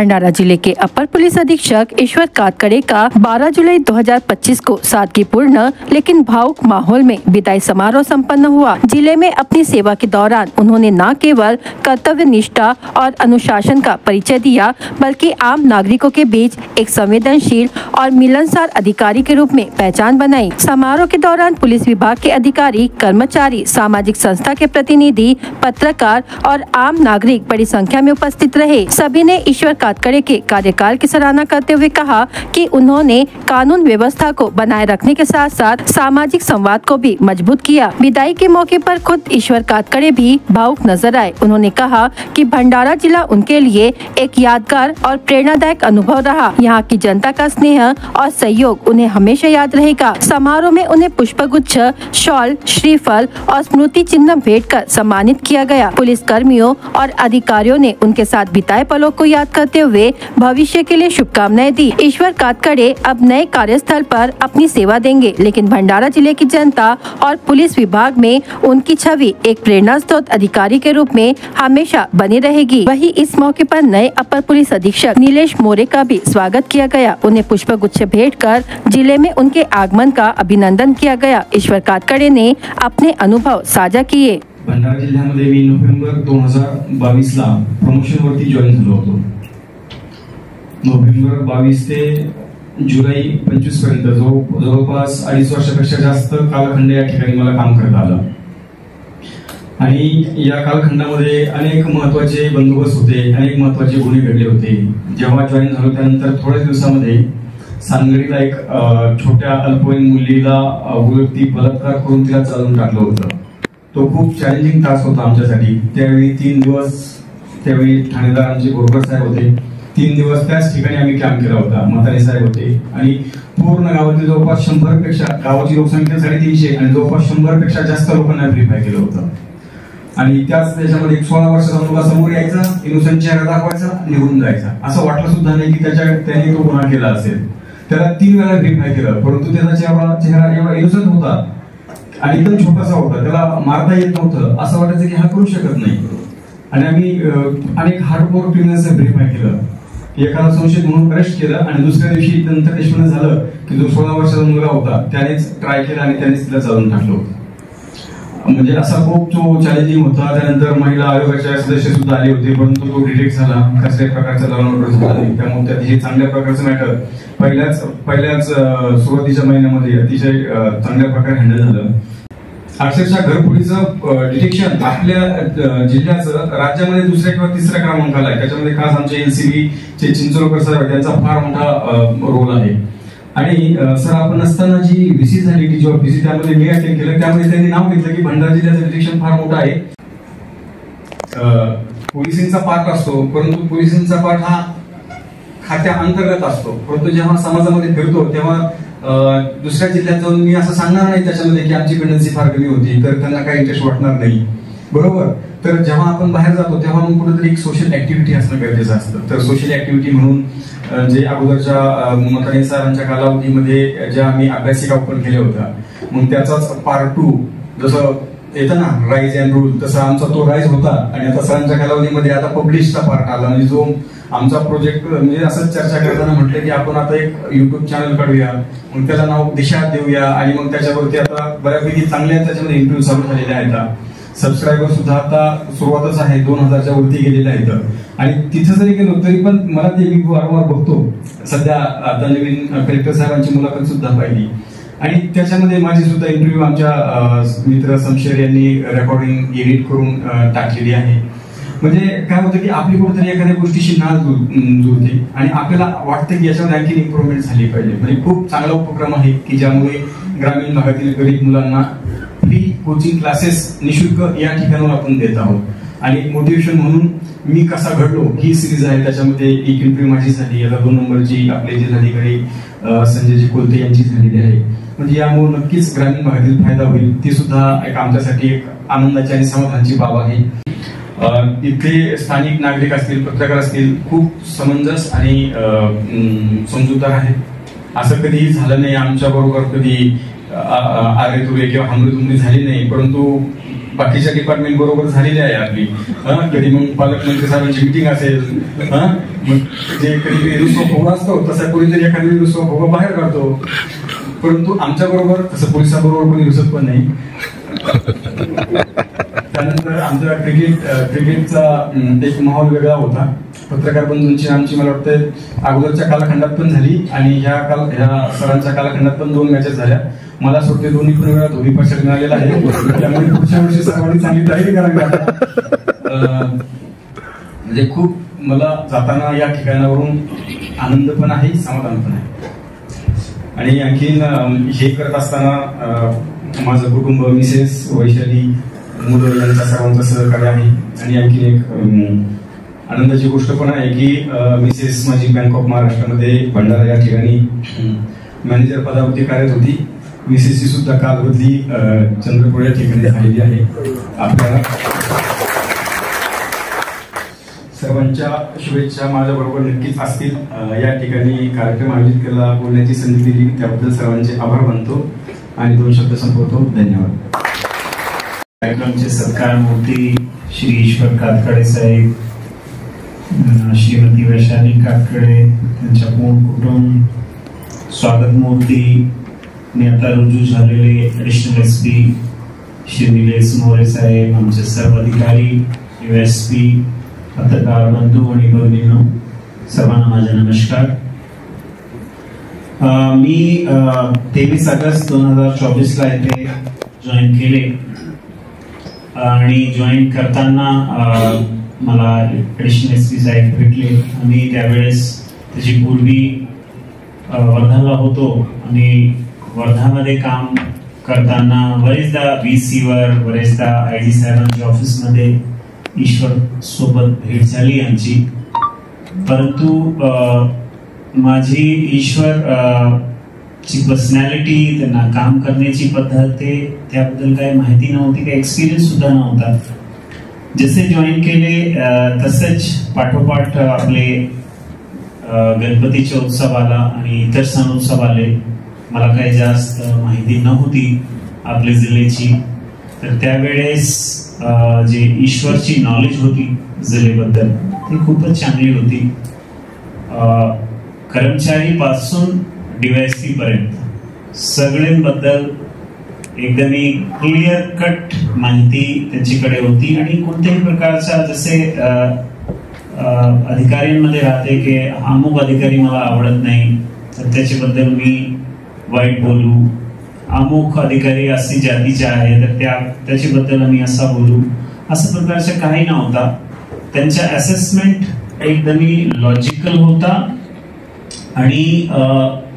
भंडारा जिले के अपर पुलिस अधीक्षक ईश्वर कातकड़े का 12 जुलाई 2025 को सादगीपूर्ण लेकिन भावुक माहौल में विदाई समारोह संपन्न हुआ। जिले में अपनी सेवा के दौरान उन्होंने न केवल कर्तव्य निष्ठा और अनुशासन का परिचय दिया, बल्कि आम नागरिकों के बीच एक संवेदनशील और मिलनसार अधिकारी के रूप में पहचान बनाई। समारोह के दौरान पुलिस विभाग के अधिकारी, कर्मचारी, सामाजिक संस्था के प्रतिनिधि, पत्रकार और आम नागरिक बड़ी संख्या में उपस्थित रहे। सभी ने ईश्वर कातकड़े के कार्यकाल की सराहना करते हुए कहा कि उन्होंने कानून व्यवस्था को बनाए रखने के साथ साथ सामाजिक संवाद को भी मजबूत किया। विदाई के मौके पर खुद ईश्वर कातकड़े भी भावुक नजर आए। उन्होंने कहा कि भंडारा जिला उनके लिए एक यादगार और प्रेरणादायक अनुभव रहा। यहाँ की जनता का स्नेह और सहयोग उन्हें हमेशा याद रहेगा। समारोह में उन्हें पुष्पगुच्छ, शॉल, श्रीफल और स्मृति चिन्ह भेंट कर सम्मानित किया गया। पुलिस कर्मियों और अधिकारियों ने उनके साथ बिताए पलों को याद करते हुए भविष्य के लिए शुभकामनाएं दी। ईश्वर कातकड़े अब नए कार्यस्थल पर अपनी सेवा देंगे, लेकिन भंडारा जिले की जनता और पुलिस विभाग में उनकी छवि एक प्रेरणा स्रोत अधिकारी के रूप में हमेशा बनी रहेगी। वहीं इस मौके पर नए अपर पुलिस अधीक्षक नीलेश मोरे का भी स्वागत किया गया। उन्हें पुष्पगुच्छ भेंट कर जिले में उनके आगमन का अभिनंदन किया गया। ईश्वर कातकड़े ने अपने अनुभव साझा किए। भंडारा जिल्ह्यामध्ये मी नोव्हेंबर 2022 ला प्रमोशन वरती जॉईन झालो होतो। नोव्हेंबर 22 ते जुलै 25 पर्यंत जवळपास 2.5 वर्षापेक्षा जास्त कालखंड या ठिकाणी मला काम करता आलं आणि या कालखंडामध्ये अनेक महत्त्वाचे बंदोबस्त होते, अनेक महत्त्वाचे गुन्हे घडले होते। जेव्हा जॉईन झालो त्यानंतर थोड्याच दिवसामध्ये सांगलीला एक छोट्या अल्पवयीन मुलीला वृत्ती बलात्कार करून तिला चालवून टाकलं होतं। तो खूप चॅलेंजिंग तास होता आमच्यासाठी। त्यावेळी 3 दिवस त्यावेळी ठाणेदार आमचे बोरकर साहेब होते। 3 दिवस त्याच ठिकाणी आम्ही काम केला होता। म्हातारे साहेब होते आणि पूर्ण गावातील जवळपास 100 पेक्षा, गावाची लोकसंख्या 350 आणि जवळपास 100 पेक्षा जास्त लोकांना व्हेरीफाय केलं होतं। आणि त्याच्यामध्ये 16 वर्षाचा मुलगा समोर यायचा, इनोसंट चेहरा दाखवायचा, निघून जायचा। असं वाटलं सुद्धा नाही की त्याने तो गुन्हा केला असेल। त्याला 3 वेळा व्हेरीफाय केलं, परंतु त्याचा चेहरा एवढा इनोसंट होता आणि एकदम छोटासा होता, त्याला मारता येत नव्हतं। असं वाटायचं की हा करू शकत नाही। आणि आम्ही अनेक हार्डकोर क्रिमिनल्सना व्हेरीफाय केलं, एकाला संशयित म्हणून अरेस्ट केलं आणि दुसऱ्या दिवशी नंतर निष्पन्न झालं की जो 16 वर्षाचा मुलगा होता त्यानेच ट्राय केला आणि त्यानेच तिला चालवून टाकलं होतं। म्हणजे असा खूप तो चॅलेंजिंग होता। त्यानंतर महिला आयोगाचे सदस्य सुद्धा आले होते, परंतु तो डिटेक्ट झाला, कसल्याही प्रकारचा लॉ झाला नाही। त्यामुळे अतिशय चांगल्या प्रकारचं मॅटर पहिल्याच सुरुवातीच्या महिन्यामध्ये अतिशय चांगल्या प्रकारे हँडल झालं। अक्षरशः घरफोडीचं डिटेक्शन आपल्या जिल्ह्याचं राज्यामध्ये 2ऱ्या किंवा 3ऱ्या क्रमांकाला आहे। त्याच्यामध्ये खास आमचे एलसीबी चे चिंचोलकर साहेब त्यांचा फार मोठा रोल आहे। आणि सर आपण असताना जी व्हीसी झाली की जेव्हा व्हीसी त्यामध्ये मी अटेंड केलं, त्यामध्ये त्यांनी नाव घेतलं की भंडारा जिल्ह्याचं डिटेक्शन फार मोठं आहे। पोलिसांचा पार्ट असतो, परंतु पोलिसांचा पार्ट हा खात्या अंतर्गत असतो। परंतु जेव्हा समाजामध्ये फिरतो तेव्हा दुसऱ्या जिल्ह्यात जाऊन मी असं सांगणार नाही त्याच्यामध्ये की आमची पेंडन्सी फार कमी होती, तर त्यांना काही इंटरेस्ट वाटणार नाही, बरोबर। तर जेव्हा आपण बाहेर जातो तेव्हा मग कुठेतरी एक सोशल ऍक्टिव्हिटी असणं गरजेचं असतं। तर सोशल ऍक्टिव्हिटी म्हणून जे अगोदरच्या म्हातारे सरांच्या कालावधीमध्ये ज्या आम्ही अभ्यासिका ओपन केल्या होत्या, मग त्याचाच पार्ट 2 जसं येतं ना राईज अँड रूल, तसा आमचा तो राईज होता। आणि आता सरांच्या कालावधीमध्ये आता पब्लिशचा पार्ट आला, म्हणजे जो आमचा प्रोजेक्ट म्हणजे असं चर्चा करताना म्हटलं की आपण आता एक युट्यूब चॅनल काढूया, मग त्याला नाव दिशा देऊया आणि मग त्याच्यावरती आता बऱ्यापैकी चांगल्या त्याच्यामध्ये इंटरव्ह्यू चालू झालेले आहेत। सबस्क्रायबर सुद्धा आता सुरुवातच आहे, 2000च्या वरती गेलेले आहेत। आणि तिथे जरी गेलो तरी पण मला ते मी वारंवार बघतो। सध्या आता नवीन कलेक्टर साहेबांची मुलाखत सुद्धा पाहिली आणि त्याच्यामध्ये माझी सुद्धा इंटरव्ह्यू आमच्या मित्र शमशेर यांनी रेकॉर्डिंग एडिट करून टाकलेली आहे। म्हणजे काय होतं की आपली कुठेतरी एखाद्या गोष्टीशी नाळ जुळते आणि आपल्याला वाटतं की याच्यामध्ये आणखी इम्प्रूव्हमेंट झाली पाहिजे। म्हणजे खूप चांगला उपक्रम आहे की ज्यामुळे ग्रामीण भागातील गरीब मुलांना फ्री कोचिंग क्लासेस निशुल्क या ठिकाणावर आपण देत आहोत। आणि मोटिवेशन म्हणून मी कसा घडलो ही सिरीज आहे। त्याच्यामध्ये एक इंटरव्ह्यू माझी झाली, आता 2 नंबरची आपले जिल्हाधिकारी संजयजी कोलते यांची झालेली आहे। म्हणजे यामुळे नक्कीच ग्रामीण भागातील फायदा होईल, ती सुद्धा एक आमच्यासाठी एक आनंदाची आणि समाधानाची बाब आहे। इथे स्थानिक नागरिक असतील, पत्रकार असतील, खूप समंजस आणि समजूतदार आहेत। असं कधीही झालं नाही आमच्या बरोबर, कधी आरेतुरे किंवा हमरेतुमरी झाली नाही, परंतु बाकीच्या डिपार्टमेंट बरोबर झालेली आहे आपली. कधी मग पालकमंत्री साहेबांची मिटिंग असेल, मग जे कधी रुसवा फुगा असतो तसा कोणीतरी एखादी रुसवा फुगा बाहेर काढतो, परंतु आमच्या बरोबर तसं पोलिसांबरोबर कोणी रुसत पण नाही. त्यानंतर आमचा क्रिकेटचा एक माहोल वेगळा होता. पत्रकार बंधूंची आमची मला वाटतं अगोदरच्या कालखंडात पण झाली आणि ह्या सरांच्या कालखंडात पण 2 मॅचेस झाल्या. मला वाटते दोन्ही पण वेळा धोनी पक्षात मिळालेला आहे. त्यामुळे पुढच्या वर्षी सर्वांनी चांगली तयारी करावी. म्हणजे खूप मला जाताना या ठिकाणावरून आनंद पण आहे, समाधान पण आहे. आणि आणखीन हे करत असताना माझं कुटुंब, मिसेस, वैशाली, मुलं यांच्या सर्वांचं सहकार्य आहे. आणि आणखी एक आनंदाची गोष्ट पण आहे की मिसेस माझी बँक ऑफ महाराष्ट्रामध्ये भंडारा या ठिकाणी मॅनेजर पदावरती कार्यरत होती. मिसेसची सुद्धा काल बदली चंद्रपूर या ठिकाणी झालेली आहे. आपल्याला सर्वांच्या शुभेच्छा माझ्या बरोबर नक्कीच असतील. या ठिकाणी कार्यक्रम आयोजित केला, बोलण्याची संधी दिली त्याबद्दल सर्वांचे आभार मानतो आणि 2 शब्द संपवतो. धन्यवाद. कार्यक्रमचे सत्कार मूर्ती श्री ईश्वर कातकडे साहेब, श्रीमती वैशाली कातकडे, त्यांच्या पूर्ण कुटुंब, स्वागत मूर्ती आणि आता रुजू झालेले ऍडिशनल एसपी श्री निलेश मोरे साहेब, आमचे सर्व अधिकारी, USP, पत्रकार बंधू आणि भगिनींनो, सर्वांना माझा नमस्कार. मी 23 ऑगस्ट 2024 ला इथे जॉईन केले आणि जॉईन करताना मला ऍडिशनल एसपी साहेब भेटले. आम्ही त्यावेळेस त्याची पूर्वी वर्धाला होतो आणि वर्धामध्ये काम करताना बरेचदा VC वर, बरेचदा ID साहेबांच्या ऑफिसमध्ये ईश्वर सोबत भेट झाली आमची. परंतु माझी ईश्वर ची पर्सनॅलिटी, त्यांना काम करण्याची पद्धत, त्याबद्दल काही माहिती नव्हती, काही एक्सपिरियन्स सुद्धा नव्हता. जसे जॉईन केले तसेच पाठोपाठ आपले गणपतीचे उत्सव आला आणि इतर सण उत्सव आले. मला काही जास्त माहिती नव्हती आपल्या जिल्ह्याची, तर त्यावेळेस जे ईश्वरची नॉलेज होती जिल्ह्याबद्दल ती खूपच चांगली होती. कर्मचारी पासून DYSP पर्यंत सगळ्यांबद्दल एकदम क्लिअर कट माहिती त्यांच्याकडे होती. आणि कोणत्याही प्रकारचा जसे अधिकाऱ्यांमध्ये राहते की अमुक अधिकारी मला आवडत नाही तर त्याच्याबद्दल मी वाईट बोलू, अमुक अधिकारी अशी जातीचे आहे तर त्याच्याबद्दल मी असा बोलू, असं प्रकारचं काही नव्हता. त्यांचा असेसमेंट एकदम लॉजिकल होता आणि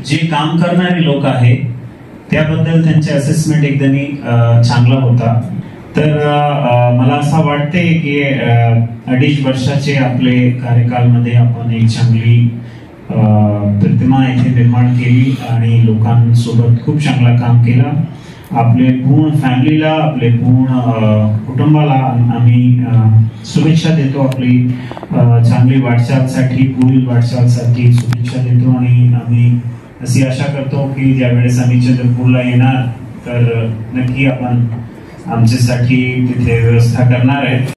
जे काम करणारे लोक आहे त्याबद्दल त्यांचा असेसमेंट एकदम चांगला होता. तर मला असं वाटते की 2.5 वर्षाचे आपले कार्यकालमध्ये आपण एक चांगली प्रतिमा इथे निर्माण केली आणि लोकांसोबत खूप चांगला काम केला. आपले पूर्ण फॅमिलीला, आपले पूर्ण कुटुंबाला आम्ही शुभेच्छा देतो. आपली चांगली वाटचालसाठी, पुढील वाटचालसाठी शुभेच्छा देतो. आणि आम्ही अशी आशा करतो की ज्यावेळेस आम्ही चंद्रपूरला येणार तर नक्की आपण आमच्यासाठी तिथे व्यवस्था करणार आहे.